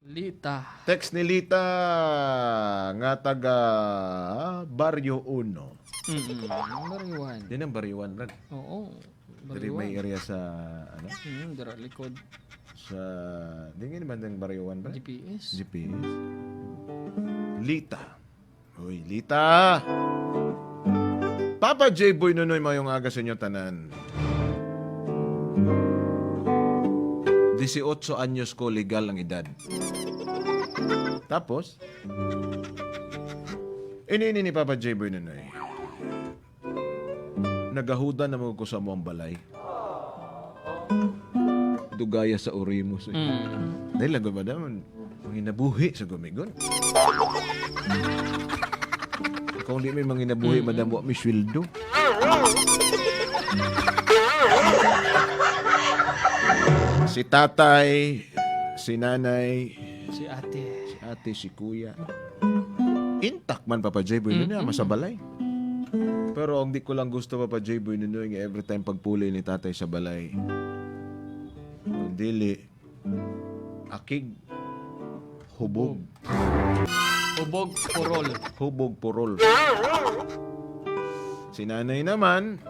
Lita. Text ni Lita nga taga Barrio 1. Bariwan. Yan ang Barrio 1 rin. Oo. Dari may Bariwan. area sa ano? Dara likod. Sa di nga naman ng Barrio 1 ba? GPS. GPS. Lita. Uy, Lita. Papa J. Boy Nunoy mayong aga sa inyo tanan. 18 anyos ko legal ang edad. Tapos, ini ni Papa J. Boy Nunoy. Nagahuda na mo ko sa mong balay. Dugaya sa Orimos. Dahil lang ba naman, manginabuhi sa gumigon. Kung di may manginabuhi, madam wa may sweldo. Si tatay, si nanay, Si ate. si ate, si kuya. Intact man Papa J. Boy Nunoy, masabalay. Pero ang di ko lang gusto Papa J. Boy Nunoy nga every time pagpuli ni tatay sa balay. Ang dili, akig, hubog. Ubog Porol. Hubog purol. Si nanay naman,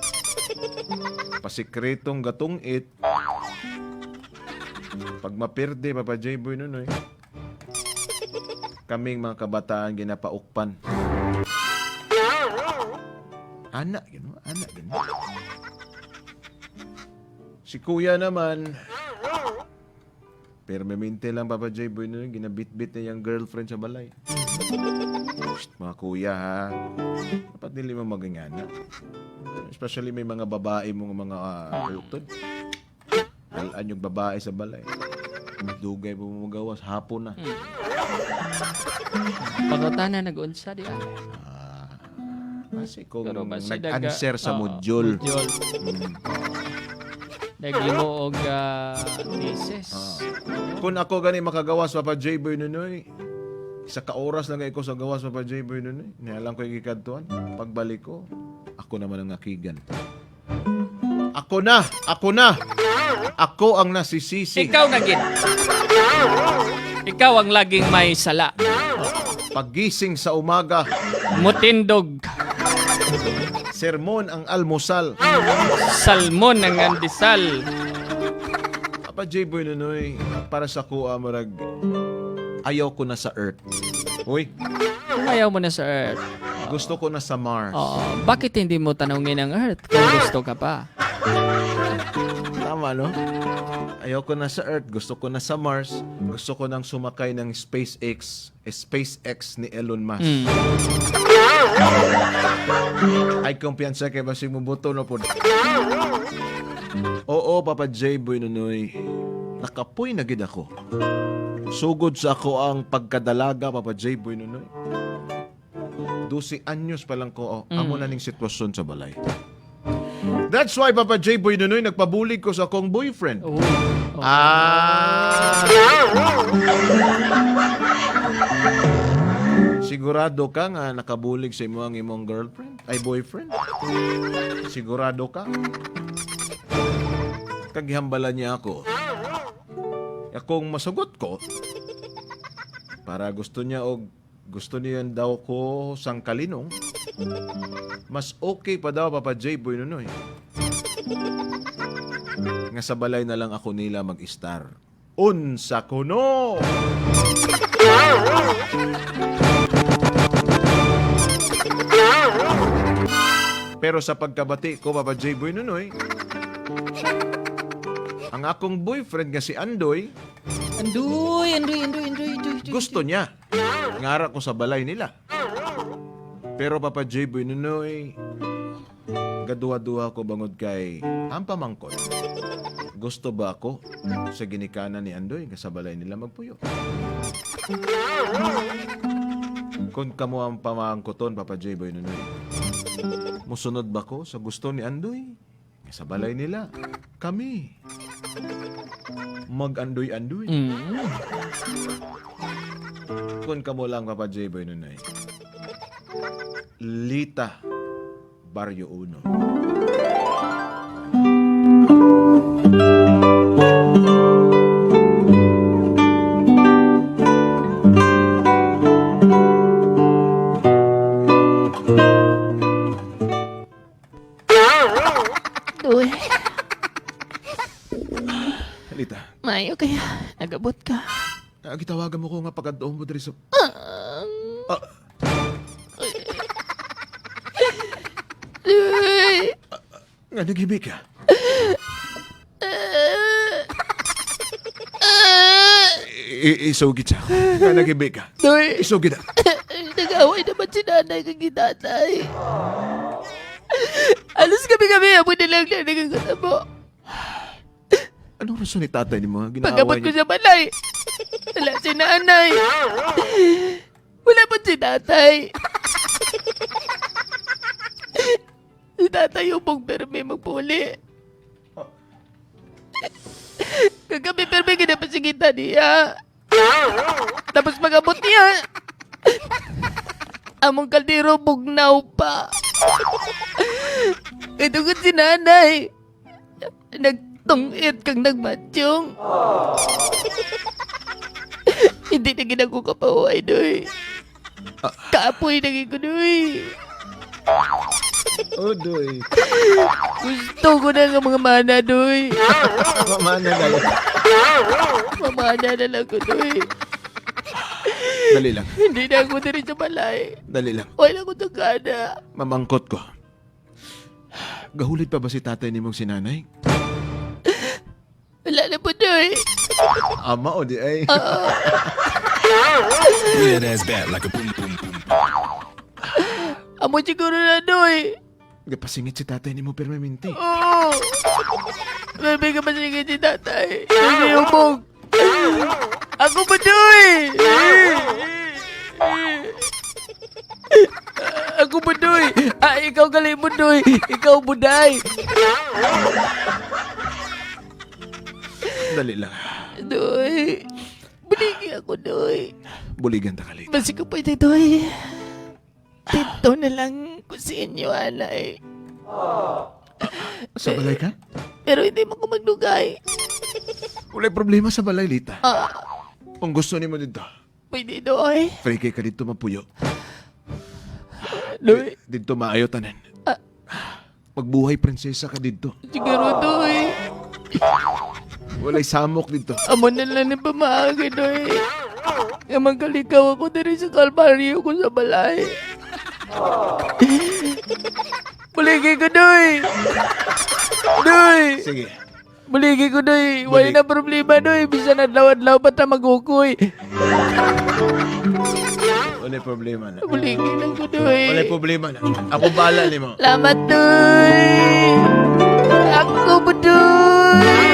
pasikretong gatungit. Pag mapirde, Papa J. Boy Nunoy, kaming mga kabataan ginapaukpan. Anak, gano'n. Anak, gano'n. Si kuya naman, permanente lang Papa J. Boy Nunoy, ginabit-bit niya yung girlfriend sa balay. Shh, mga kuya ha, dapat nili mo maging anak. Especially may mga babae mong mga utod. Dalaan yung babae sa balay. Dugay mo magawas, hapon na. Pagotana nag-unsa di ay. Kasi kung Pero basi nag-answer sa Oo, module. Nagimo og thesis. Kung ako gani makagawas Papa J. Boy Nunoy, isa ka oras lang ako sa gawas Papa J. Boy Nunoy. Nialang ko yung ikadtuan. Pagbalik ko, ako naman ang akigan. Ako na! Ako na! Ako ang nasisisi. Ikaw na gid. Ikaw ang laging may sala. Pagising sa umaga, Mutindog. sermon ang almusal. Salmon ang andisal. Papa J. Boy Nunoy, para sa kuha marag, ayaw ko na sa Earth. Uy, Kung ayaw mo na sa Earth, gusto ko na sa Mars. bakit hindi mo tanungin ang Earth kung gusto ka pa? Tama, no? Ayaw ko na sa Earth, gusto ko na sa Mars, gusto ko nang sumakay ng SpaceX ni Elon Musk. Ay, kumpiyansa kay basig mo buto no po. Oo, Papa J. Boy Nunoy, nakapoy na gid ako. Sugod sa ako ang pagkadalaga, Papa J. Boy Nunoy. 12 anyos pa lang ko, amo na ning sitwasyon sa balay. That's why, Papa J. Boy Nunoy, nagpabulig ko sa akong boyfriend. Sigurado ka nga nakabulig sa imong girlfriend? Ay, boyfriend? Sigurado ka? Kaghambala niya ako. Kung masugot ko, para gusto niya daw ko sang kalinong, mas okay pa daw Papa J. Boy Nunoy. Nga sa balay na lang ako nila mag-star. Unsa kuno! Pero sa pagkabati ko, Papa J. Boy Nunoy, ang akong boyfriend nga si Andoy, Andoy. gusto niya. Ngara ko sa balay nila. Pero Papa J. Boy Nunoy, gaduha-duha ko bangod kay ang pamangkot. Gusto ba ako sa ginikanan ni Andoy nga sa balay nila magpuyo? Kung kamo ang pamangkoton, Papa J. Boy Nunoy, musunod ba ko sa gusto ni Andoy? Sa balay nila, kami mag-andoy-andoy. Kung kamo lang, Papa J. Boy Nunoy, Lita, Barrio 1. Lita, Mayo kaya, nagabot ka. gitawagan mo ko nga pagkadoon mo diri sa... Ah, Doy! nga naghibig ka. Isugit siya. Nga naghibig ka. Doy! Isugit na. Nag-away naman si nanay kang gitatay. Alas kami-kami, amo nilang lang nagkakatabo. Anong rason ni tatay ni mo? Pagabot ko sa balay. Wala si nanay. Wala pa si tatay. Si tatay yung pong perme magpuli. Kagabi perme kinapasigitan niya. Tapos pagabot niya, among kaldero bugnaw pa. Ito ko si nanay. Nagtungit kang nagmatsyong. Hindi na ginako kapahuay, doy. Kaapoy na ko, doy. Oh, doy. Gusto ko na ng mga mana, doy. Mamana na lang. Mamana na lang ko, doy. Dali lang. Hindi na ako na rin sa balay. Dali lang. Wala ko ng gana. Mamangkot ko. Gahulit pa ba si tatay ni mong sinanay? Wala na po, doy. Ama o di ay. Yeah, that's bad, like a boom, boom, boom. Amo siguro na, doy. Gapasingit si tatay ni mo permanente. Oo. Bebe ka masigit si tatay. Hindi yung mong. Ako ba, doy? Ako ba, doy? Ikaw kalimod, doy. Ikaw buday. Dali lang. Doy. Buligi ako, doy. Buligan ta kalit. Basi ko pwede, doy. Dito na lang ko sa inyo, alay. Sa balay ka? Pero hindi mo ko maglugay. Wala problema sa balay, Lita. Ah, Kung gusto ni mo dito, pwede, doy. free kay ka dito mapuyo. Doy. Dito maayo tanan. Ah. Magbuhay prinsesa ka dito. Siguro, doy. Walay samok dito. Amo na lang ni pamaaga, doy. Nga magkalikaw ako na rin sa kalbaryo ko sa balay. Buligi ko, doy. Doy. Sige. Buligi ko, doy. Wala na problema, doy. Bisa na lawad-law pa ta magukoy. Wala problema na. Buligi lang ko, doy. Wala problema na. Ako bala ni mo. Salamat, doy. Ako ba, doy?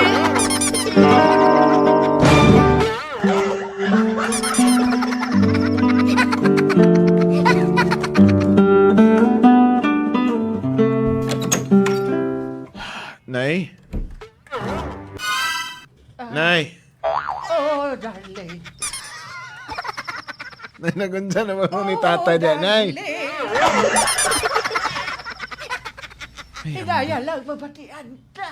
Nay? Nay? Oh, darling. Nay, nagunsa naman mo ni tatay niya. Nay? Higaya lang mabatian ta.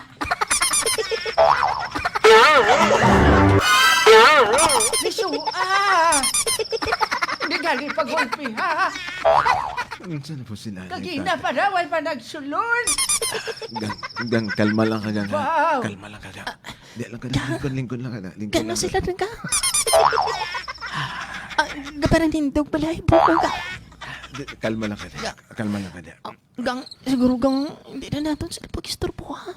Lisua! Hindi gali pag-ulpi, ha? Nagunsa na po sila. Kagina pa daw ay pa nagsulod. Gang, kalma lang ka gang. ha? Wow. Kalma lang ka gang. Di lang ka na. Lingkod lang ka na. Lingkod Gano'n lang ka. sila rin ka? Parang hindog pala. Buko ka. Kalma lang ka na. Kalma lang ka na. Gang, siguro gang, hindi na natin sila pag-istorbo, ha?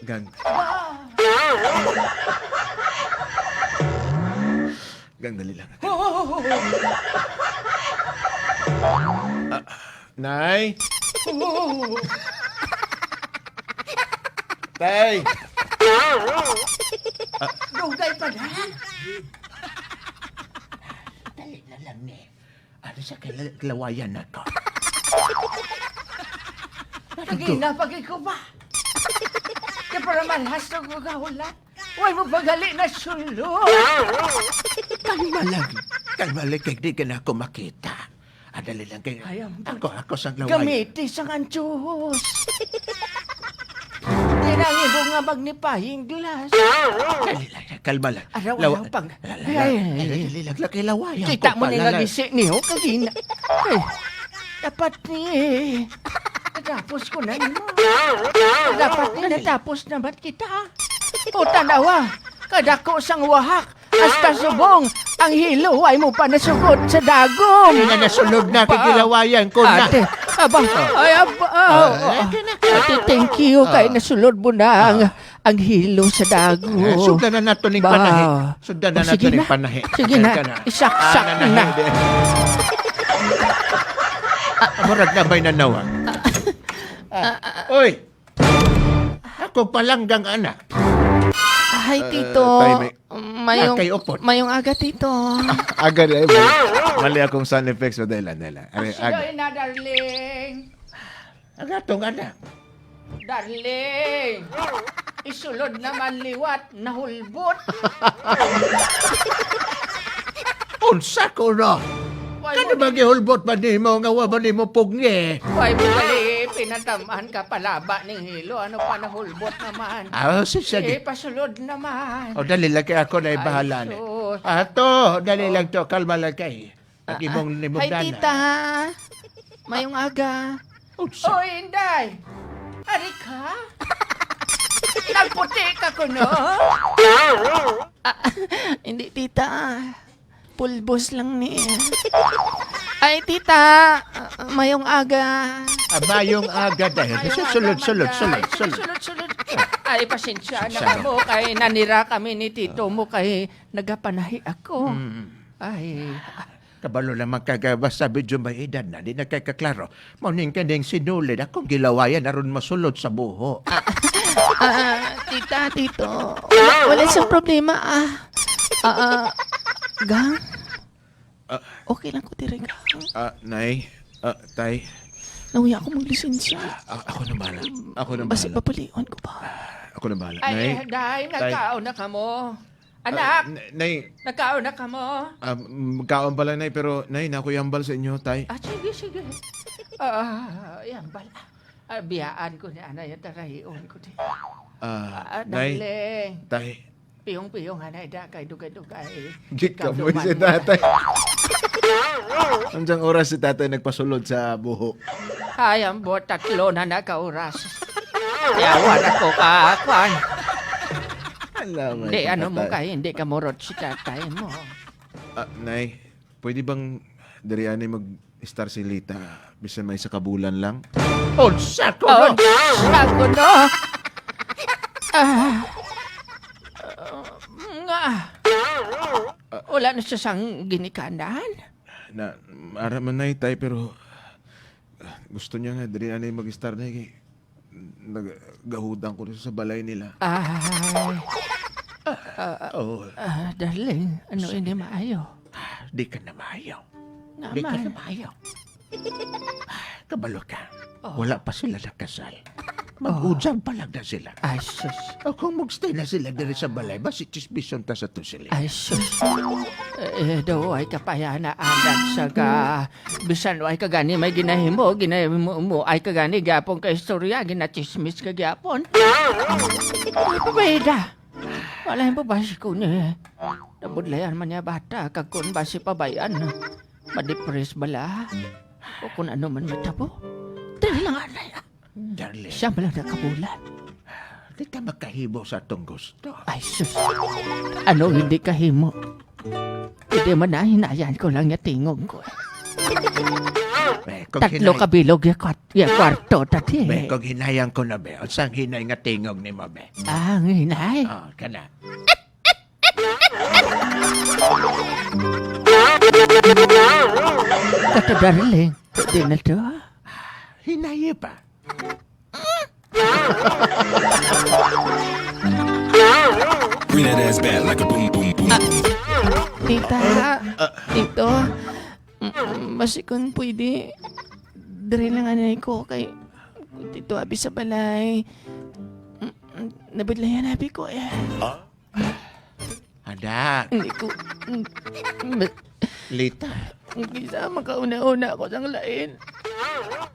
Gang. Gang, dali lang. Nay? Tay! Dugay pa na. Dali na lang ni. Ano sa kilawayan na to? Kagina pag ikaw ba? Kaya para malhas na gagahulat. Huwag mo pagali na sulod. Kalma lang. Kalma lang kay di ka na ako makita. Dali lang kay... Ayam, Ako sa laway. Gamiti sang anchos. Tinangi mo nga magnipahing glass. Dali lang. Kalma lang. Araw-araw pang... Dali lang kay laway. Kita mo nila gisi niyo kagina. Ay, dapat ni... Natapos ko na mo. Dapat ni natapos naman kita. O tanawa, kadako sang wahak, hasta subong, ang hilo ay mo pa nasugod sa dagom. Nga nasunod na kikilawayan ko na. Ate, ate, thank you kay nasulod mo na ang hilo sa dagom. Sugdan na nato ning Ba. panahi. Sugdan na O, nato sige ning na. panahi. Sige na, Ka isaksak na. Murag na ba'y nanawag? Oy! Ako palanggang anak. Ay, tito. Tay, may- Kay upot. Mayong aga, tito. Aga na mali akong sound effects o dahil aga. Sige na, darling. Ang atong anak. Darling, isulod naman liwat, nahulbot. Unsa ko no? Kano ba gihulbot ba ni mo nga wa ba ni mo pugni? Why mo gali, pinatamaan ka palaba ng hilo. Ano pa nahulbot naman? Sige. Pasulod naman. O dali lang kay ako na ibahala ni. sus. Ato, dali lang to. Kalma lang kay. Ang imong nimong Ay, dana. tita. Mayong aga. Unsa? Oy, Inday. Ari ka? Nagputi ka ko, no? Hindi, tita. Pulbos lang ni. Ay, tita. Mayong aga. Abayong aga dahil. Sulod. Sulod. Ay, pasensya na ka mo kay nanira kami ni tito mo kay nagapanahi ako. Ay, Kabalo naman kagabas sa medyo may edad na. Di na kay kaklaro. Mauning kaning sinulid. Akong gilawayan aron masulod sa buho. Tita, tito. Wala siyang problema, Gang? Okay lang ko dire, Gang. Nay, tay, Nauya ako maglisensya. ako na bahala. Ako na Basi bahala. papaliwan ko ba? Ako na bahala. Nay, ay, Day, nagkaon na ka mo. Anak, Nay, nagkaon na ka mo. magkaon pala, Nay, pero Nay, nakuyambal sa inyo, tay. Sige. Yan bala. Biyaan ko ni anay at tarahion ko di. Nay, Darling, tay, piyong-piyong anay da kay dugay-dugay. git ka Ikaw mo si duman. tatay. Andiyan oras si tatay nagpasulod sa buho. Ay, ang bot, 3 na nakauras. Yawan ako kakwan. Alam, Hindi, ano mo kay, hindi ka murot si tatay mo. Nay, pwede bang dirianay mag-star si Lita bisan may sa kabulan lang? Unsa ko Oh, no? ako no. Nga. Wala na siya sang ginikanan. Na araman na tay pero gusto niya nga dirianay mag-star na kay nagahudan ko sa balay nila. Ay, Oh, darling, ano ini maayo? di ka na mayaw. Di ka na Naman. mayaw. Kabalo ka. Wala pa sila nakasal. Mag-udyang pa lang na sila. Ay, sus. O kung magstay na sila diri sa balay, basi chisbison ta sa to sila. Ay, sus. Daw ay kapayana anak sa ka. Bisan ay kagani may ginahimo mo ay kagani gyapon ka istorya, ginachismis ka gyapon. Pabeda. Wala yung babasi ko ni. Nabudlayan man niya bata, kagkun basi pabayan. Madepres bala. O kung ano man matabo. Dali lang anay. Darling, Siya malang nakabulan. di ka makahibo sa atong gusto. Ay, sus. Ano hindi kahimo? Hindi man na hinayan ko lang yung tingog ko. Kung Tatlo kabilog yung kwarto, tati. Kung hinayang ko na be, o sang hinay nga tingog ni mo be. Ang hinay. Oh, kana. Kato darling. Pwede na to. Hinaye pa. Bring that ass back like a boom, boom, boom. Tita. Tito. Masikon pwede. Dire lang anay ko kay Tito abi sa balay. Nabudlayan abi ko eh. Anak, Hindi ko... Lita, Isa makauna-una ako sang lain.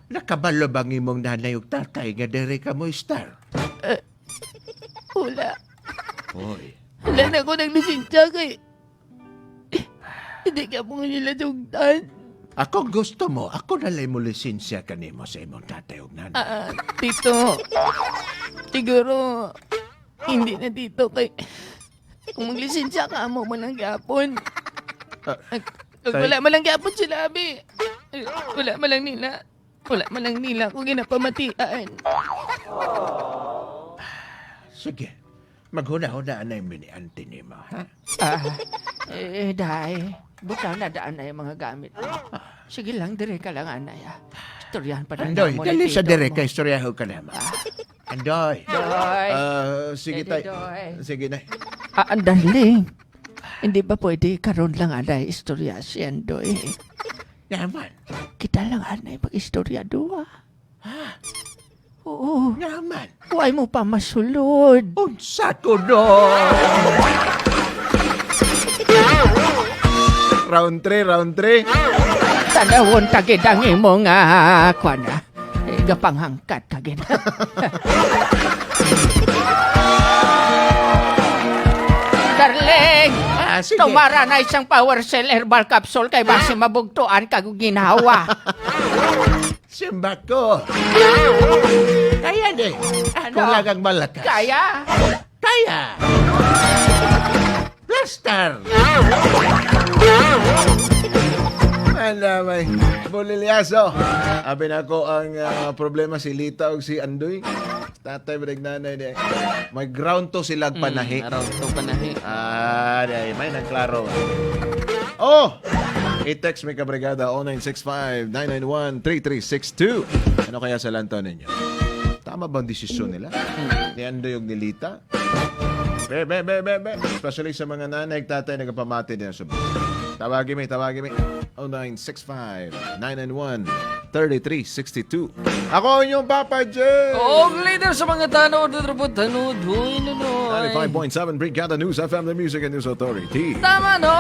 nakabalo bang imong nanay ug tatay nga diri ka mo star? Wala. Hoy, Wala na ako naglisensya kay... Hindi ka mo nila sugdan. ako gusto mo, ako nalay mo lisensya kanimo sa imong tatay ug nanay. Tito. Siguro... Hindi na dito kay... Kung maglisensya ka mo man ang gapon. Wala man lang gapon sila, abi. Wala man lang nila. Wala man lang nila kung ginapamatian. Sige. Maghuna-hunaan na yung mini-auntie ni mo, ha? Day, butaw na daan na yung mga gamit mo. Sige lang, dire ka lang, anay. Istoryahan pa na Andoy, mo ni dali sa tito dire mo. ka istoryaho ka naman. Andoy. Doy. Sige, Pwede, tay. Doy. Sige, nay. Ang darling. Hindi ba pwede karon lang anay istorya si Andoy? Naman. Kita lang anay mag-istorya doa. Oo. Naman. Huwag mo pa masulod. Unsa ko do? Round 3. Tanawon tagid ang imo nga kwan na. Gapanghangkat tagid. Darling, Sige. tumara na isang power cell herbal capsule kay base mabugtuan kag ginhawa. Simba ko. Kaya di. Ano? Kung lagang malakas. Kaya? Kaya. Plaster. May bulilyaso. Abi na ko ang problema si Lita o si Andoy. Tatay ba nanay di. May ground to silag panahi. Araw to panahi. Di, may nagklaro. Oh! I-text may kabrigada 0965-991-3362. Ano kaya sa lantaw ninyo? Tama ba ang desisyon nila? Ni Andoy yung nilita? Be. Especially sa mga nanay at tatay nagpamati din sa buhay. Tawagin mo. 0965-991-3362. Ako ang inyong Papa J! Og leader sa mga tanod, tanod, huy, nunoy. 95.7 Brigada News FM, the Music and News Authority. Tama, no?